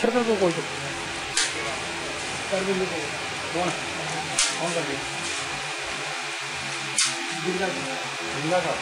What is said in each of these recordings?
सरकार को कोई कर भी कौन कौन कर दिया जिंदा था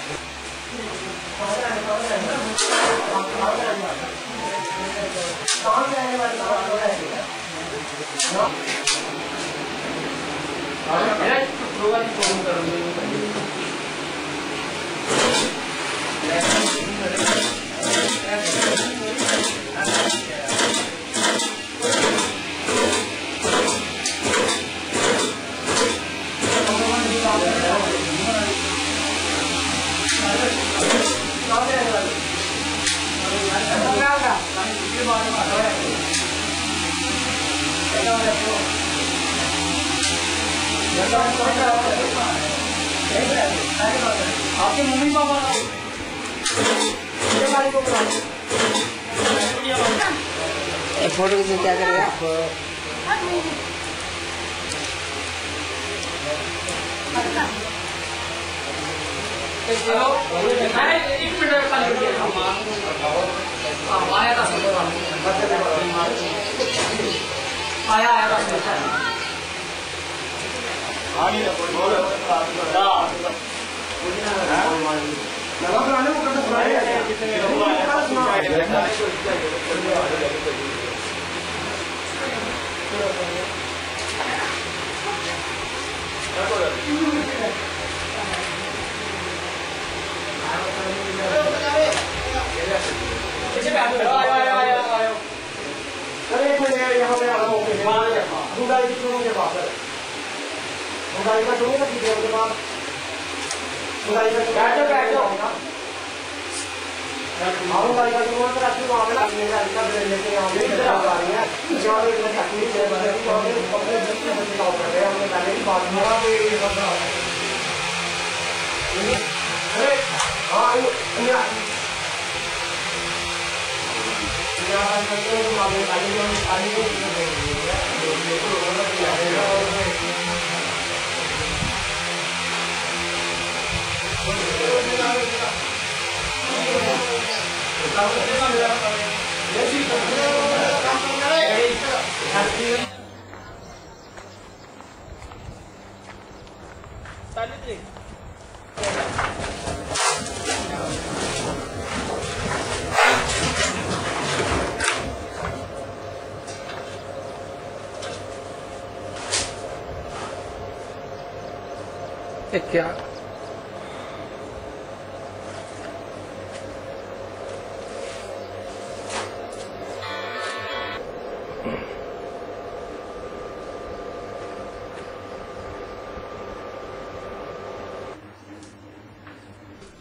आपके मम्मी पापा फोटो से क्या करेगा आप? क्या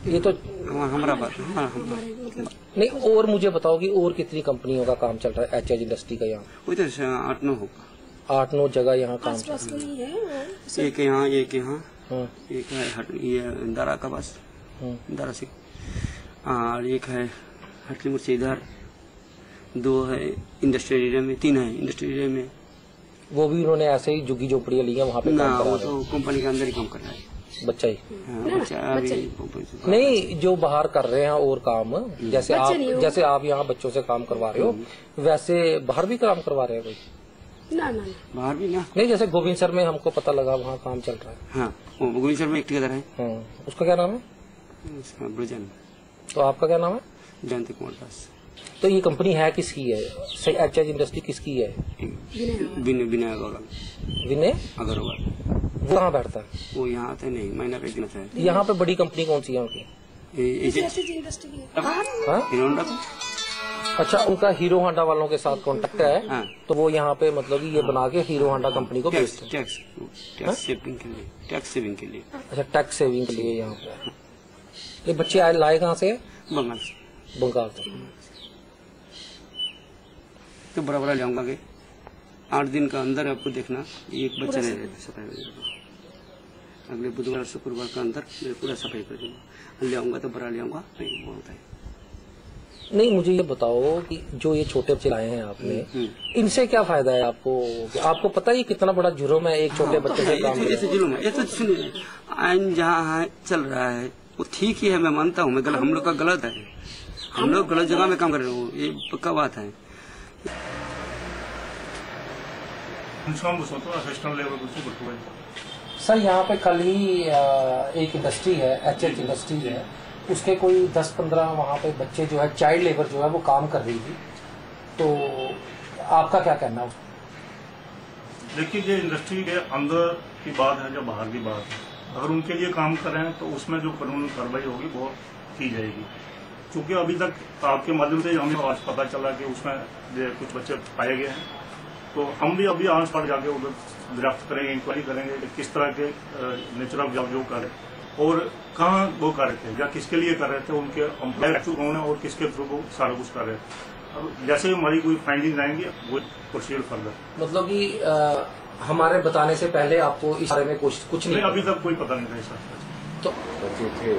ये तो हमारा बात नहीं। और मुझे बताओ कि और कितनी कंपनियों का काम चल रहा है एचएच इंडस्ट्री का यहाँ? वही तो 8-9 होगा। 8-9 जगह यहाँ काम चल रहा है। एक यहाँ एक है दारा का बस दारा से, और एक है हटली मुझसे इधर, 2 है इंडस्ट्रियल एरिया में, 3 है इंडस्ट्रियल एरिया में। वो भी उन्होंने ऐसे ही झुग्गी झोपड़ियाँ ली है वहाँ पे ना, काम वो तो कंपनी के अंदर ही काम कर रहा है बच्चा ही। बच्चा अभी नहीं, जो बाहर कर रहे हैं और काम, जैसे आप यहाँ बच्चों से काम करवा रहे हो, वैसे बाहर भी काम करवा रहे हैं कोई? ना बाहर भी ना। नहीं, जैसे गोविंद सर में हमको पता लगा वहाँ काम चल रहा है। हाँ, गोविंद सर में एक ठेकेदार है। उसका क्या नाम है? ब्रजन। तो आपका क्या नाम है? जयंती कुमार दास। तो ये कंपनी है किसकी है? एचएच इंडस्ट्री किसकी है? विनय अग्रवाल। विनय अग्रवाल। वो कहाँ बैठता है? वो यहाँ आते नहीं, महीना पे दिन है। यहाँ पे बड़ी कंपनी कौन सी है उनकी? अच्छा, उनका हीरो होंडा वालों के साथ कॉन्टेक्ट है। हाँ। तो वो यहाँ पे मतलब ये बना के हीरो होंडा कंपनी को बेचते हैं। टैक्स सेविंग के लिए, टैक्स सेविंग के लिए। अच्छा, टैक्स सेविंग के लिए यहाँ पे। ये बच्चे आए लाए कहाँ से? बंगाल से। बंगाल से। तो बड़ा बड़ा लाऊंगा के 8 दिन का अंदर आपको देखना एक बच्चा नहीं रहता सफाई। अगले बुधवार शुक्रवार का अंदर मैं पूरा सफाई कर दूंगा। ले आऊंगा तो बड़ा ले आऊंगा, नहीं बोलता है। नहीं, मुझे ये बताओ कि जो ये छोटे बच्चे लाए हैं आपने, इनसे क्या फायदा है आपको? आपको पता है ये कितना बड़ा जुर्म है एक छोटे बच्चे से काम करना? जुर्म है। ये तो सुनिए, आइन जहाँ है चल रहा है, वो ठीक ही है, मैं मानता हूँ। मैं हम लोग का गलत है, हम लोग गलत जगह में काम कर रहे हो, ये पक्का बात है। सर यहाँ पे कल ही एक इंडस्ट्री है, HH इंडस्ट्री है, उसके कोई 10-15 वहाँ पे बच्चे जो है चाइल्ड लेबर जो है वो काम कर रही थी, तो आपका क्या कहना है? देखिए, ये इंडस्ट्री के अंदर की बात है या बाहर की बात है, अगर उनके लिए काम कर रहे हैं तो उसमें जो कानूनी कार्रवाई होगी वो की जाएगी। क्योंकि अभी तक आपके माध्यम से हमें आज पता चला कि उसमें कुछ बच्चे पाए गए हैं, तो हम भी अभी आस पास जाके उधर ड्राफ्ट करेंगे, इंक्वायरी करेंगे कि किस तरह के नेचर ऑफ जॉब जो कर और कहाँ वो कर रहे थे या किसके लिए कर रहे थे, उनके एम्प्लॉयर कौन है और किसके थ्रू वो सारा कुछ कर रहे थे। अब जैसे हमारी कोई फाइंडिंग आएंगी वो प्रोसीड फर्दर। मतलब कि हमारे बताने से पहले आपको इस बारे में कुछ नहीं, अभी तक कोई पता नहीं था सर। तो बच्चे थे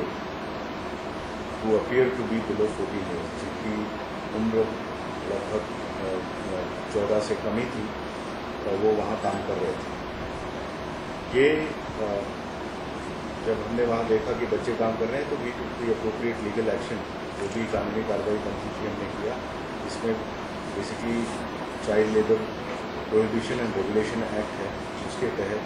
who appear to be below 14 years, जिनकी उम्र लगभग 14 से कम ही थी, और वो वहाँ काम कर रहे थे। ये जब हमने वहाँ देखा कि बच्चे काम कर रहे हैं तो we took the appropriate legal action, जो भी कानूनी कार्रवाई बनती थी हमने किया। इसमें basically child labour prohibition and regulation act है, उसके तहत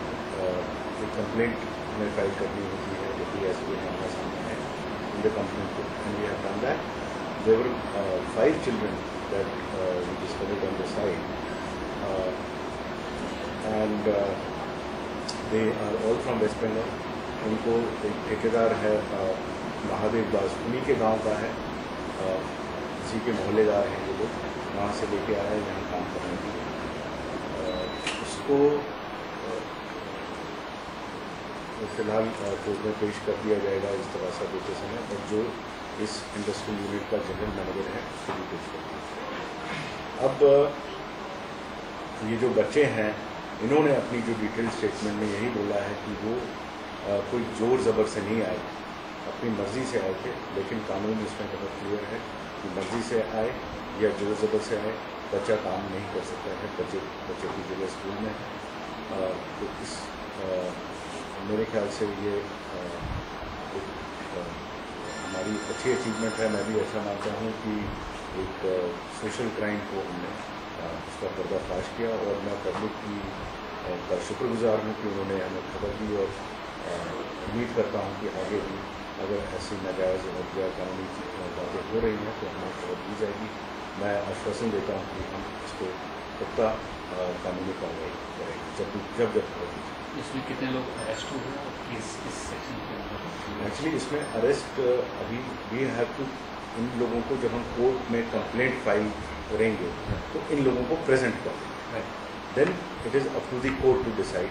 एक कंप्लेंट हमें फाइल करनी होती है, जो कि ऐसे हमारे सामने है इन द कंप्लेंट को, and we have done that. There were 5 children that we discovered on the site, and they are all from West Bengal. उनको एक ठेकेदार है महादेव दास, उन्हीं के गांव का है, इसी के मोहल्लेदार हैं ये लोग, वहाँ से लेके आए हैं यहाँ काम करने के लिए। उसको फिलहाल कोर्ट में पेश कर दिया जाएगा इस तरह से देते समय, और जो इस इंडस्ट्रियल यूनिट का जनरल मैनेजर है वो भी पेश कर दिया। अब ये जो बच्चे हैं, इन्होंने अपनी जो डिटेल स्टेटमेंट में यही बोला है कि वो कोई जोर ज़बर से नहीं आए, अपनी मर्ज़ी से आए थे, लेकिन कानून इसमें बहुत क्लियर है कि मर्ज़ी से आए या जोर ज़बर से आए, बच्चा काम नहीं कर सकता है। बच्चे की जगह स्कूल में है। तो इस मेरे ख्याल से ये हमारी अच्छी अचीवमेंट है। मैं भी ऐसा मानता हूँ कि एक सोशल क्राइम को हमने उसका पर्दाफाश किया, और मैं पब्लिक का शुक्रगुजार हूँ कि उन्होंने हमें खबर दी, और उम्मीद करता हूँ कि आगे भी अगर ऐसी नाजायज़ और गैर कानूनी बातें हो रही हैं तो हमें खबर दी जाएगी। मैं आश्वासन देता हूँ कि हम इसको पुख्ता कानूनी कार्रवाई करेंगे जब होगी। इसमें कितने लोग अरेस्ट हुए और किस सेक्शन के? एक्चुअली इसमें अरेस्ट अभी वी हैव टू, इन लोगों को जब हम कोर्ट में कंप्लेंट फाइल करेंगे तो इन लोगों को प्रेजेंट करेंगे, then it is up to the court to decide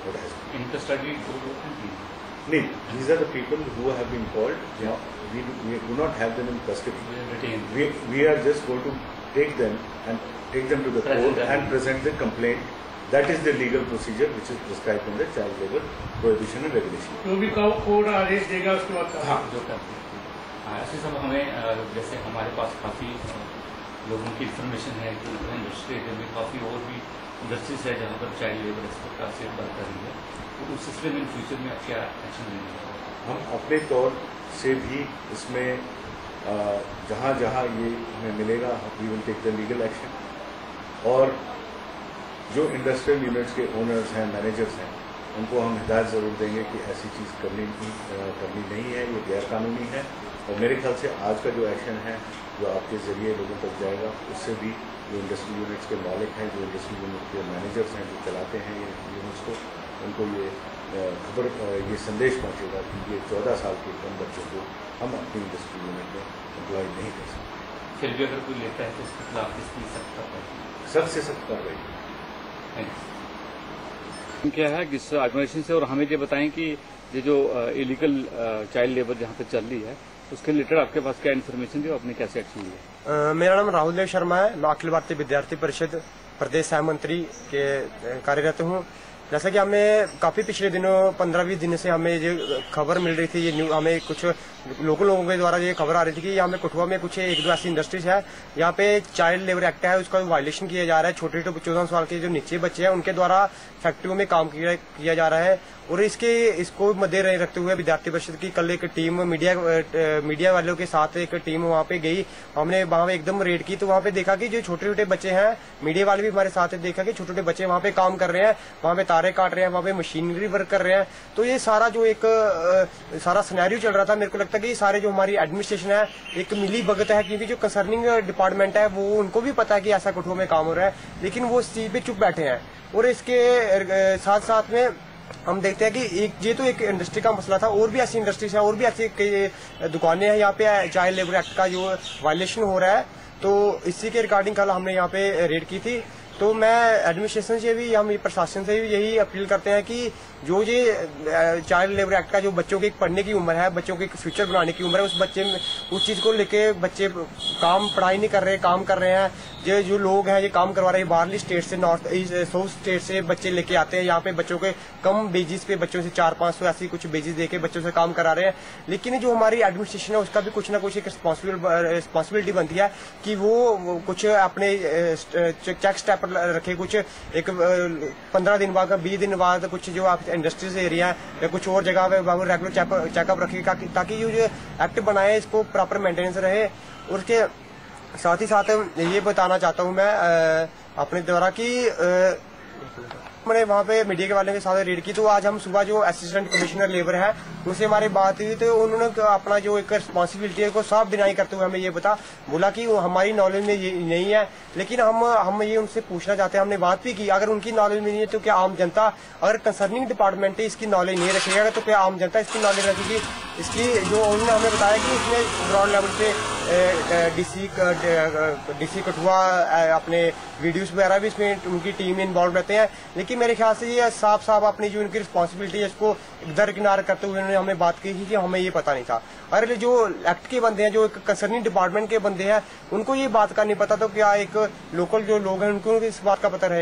what has been. In custody नहीं, these are the people who have been called. We do not have them in custody. We are just going to take them to the court and present the complaint. That is the legal procedure which is prescribed in the Child Labour Prohibition and Regulation. जो भी court आदेश देगा उसके बाद हाँ जो करते हैं। ऐसे सब हमें जैसे हमारे पास काफ़ी लोगों की इन्फॉर्मेशन है कि इंडस्ट्री में काफ़ी और भी इंडस्ट्रीज है जहाँ पर चाइल्ड लेबर इस प्रकार से बात कर रही है, तो उस सिलसिले में फ्यूचर में क्या एक्शन लेंगे? हम अपने तौर से भी इसमें जहाँ जहाँ ये हमें मिलेगा we will take the legal action, और जो इंडस्ट्रियल यूनिट्स के ओनर्स हैं, मैनेजर्स हैं, उनको हम हिदायत ज़रूर देंगे कि ऐसी चीज़ करनी नहीं है, ये गैर कानूनी है। और मेरे ख्याल से आज का जो एक्शन है जो आपके ज़रिए लोगों तक जाएगा, उससे भी जो इंडस्ट्रियल यूनिट्स के मालिक हैं, जो इंडस्ट्रियल यूनिट के मैनेजर्स हैं, जो चलाते हैं ये यूनिट्स को, उनको ये खबर, ये संदेश पहुंचेगा कि ये 14 साल के कम बच्चों को हम अपनी इंडस्ट्रियल यूनिट में एम्प्लॉय नहीं कर सकते। फिर भी अगर कोई लेता है तो इसके खिलाफ इसकी सख्त कार्रवाई, सख्त से सख्त कार्रवाई। क्या है किस ऑर्गेनाइजेशन से, और हमें ये बताएं कि ये जो इलीगल चाइल्ड लेबर जहाँ पे चल रही है उसके रिलेटेड आपके पास क्या इन्फॉर्मेशन थी, आपने कैसे एक्शन लिया? मेरा नाम राहुल देव शर्मा है, मैं अखिल भारतीय विद्यार्थी परिषद प्रदेश सह मंत्री के कार्यरत हूँ। जैसा कि हमें काफी पिछले दिनों 15-20 दिन से हमें ये खबर मिल रही थी, ये हमें कुछ लोकल लोगों के द्वारा ये खबर आ रही थी कि यहाँ पे कठुआ में कुछ 1-2 ऐसी इंडस्ट्रीज है, यहाँ पे चाइल्ड लेबर एक्ट है, उसका वायलेशन किया जा रहा है। छोटे छोटे 14 साल के जो नीचे बच्चे हैं उनके द्वारा फैक्ट्रियों में काम किया जा रहा है। और इसको मद्दे रखते हुए विद्यार्थी परिषद की कल एक टीम मीडिया वालों के साथ एक टीम वहाँ पे गई। हमने वहाँ पे एकदम रेड की, तो वहाँ पे देखा कि जो छोटे छोटे बच्चे हैं, मीडिया वाले भी हमारे साथ देखा कि छोटे छोटे बच्चे वहाँ पे काम कर रहे हैं, वहाँ पे तारे काट रहे हैं, वहाँ पे मशीनरी वर्क कर रहे हैं। तो ये सारा जो एक सारा सिनेरियो चल रहा था, मेरे को लगता है कि सारे जो हमारी एडमिनिस्ट्रेशन है एक मिली भगत है, क्योंकि जो कंसर्निंग डिपार्टमेंट है वो उनको भी पता है कि ऐसा कठुआ में काम हो रहा है, लेकिन वो इस चीज पे चुप बैठे हैं। और इसके साथ साथ में हम देखते हैं कि ये तो एक इंडस्ट्री का मसला था, और भी ऐसी इंडस्ट्रीज है और भी ऐसी कई दुकानें हैं यहाँ पे चाइल्ड लेबर एक्ट का जो वायलेशन हो रहा है। तो इसी के रिगार्डिंग कल हमने यहाँ पे रेड की थी। तो मैं एडमिनिस्ट्रेशन से भी, हम प्रशासन से भी यही अपील करते हैं कि जो ये चाइल्ड लेबर एक्ट का जो बच्चों की पढ़ने की उम्र है, बच्चों के फ्यूचर बनाने की उम्र है, उस बच्चे में उस चीज को लेके बच्चे पढ़ाई नहीं कर रहे, काम कर रहे हैं। जो लोग हैं ये काम करवा रहे हैं, बाहरली स्टेट से, नॉर्थ साउथ स्टेट से बच्चे लेके आते हैं यहाँ पे, बच्चों के कम बेजिस पे बच्चों से 400-500 ऐसी कुछ बेजिस देके बच्चों से काम करा रहे हैं। लेकिन जो हमारी एडमिनिस्ट्रेशन है उसका भी कुछ ना कुछ एक रिस्पॉन्सिबिलिटी बनती है कि वो कुछ अपने चेक स्टेप रखे, कुछ एक 15 दिन बाद 20 दिन बाद कुछ जो आप इंडस्ट्रीज एरिया है या कुछ और जगह पे रेगुलर चेकअप रखे, ताकि जो एक्ट बनाए इसको प्रॉपर मेंटेनेंस रहे। और उसके साथ ही साथ ये बताना चाहता हूँ मैं अपने द्वारा कि मैंने वहाँ पे मीडिया के वालों के साथ रेड की। तो आज हम सुबह जो असिस्टेंट कमिश्नर लेबर है उनसे हमारी बात हुई, तो उन्होंने अपना जो एक रिस्पॉन्सिबिलिटी है को साफ डिनाई करते हुए हमें ये बोला कि हमारी नॉलेज में ये नहीं है। लेकिन हम ये उनसे पूछना चाहते हैं, हमने बात भी की, अगर उनकी नॉलेज में नहीं है तो क्या आम जनता, अगर कंसर्निंग डिपार्टमेंट इसकी नॉलेज नहीं रखेगा तो क्या आम जनता इसकी नॉलेज रखेगी? इसकी जो उन्होंने हमें बताया कि इसमें ग्राउंड लेवल पे डीसी कठुआ अपने वीडियोस वगैरह भी इसमें उनकी टीम इन्वॉल्व रहते हैं। लेकिन मेरे ख्याल से ये साफ अपनी जो इनकी रिस्पॉन्सिबिलिटी है इसको दरकिनार करते हुए उन्होंने हमें बात की कि हमें ये पता नहीं था। अगर जो एक्ट के बंदे हैं, जो कंसर्निंग डिपार्टमेंट के बंदे हैं, उनको ये बात का नहीं पता, तो क्या एक लोकल जो लोग हैं उनको इस बात का पता रहे?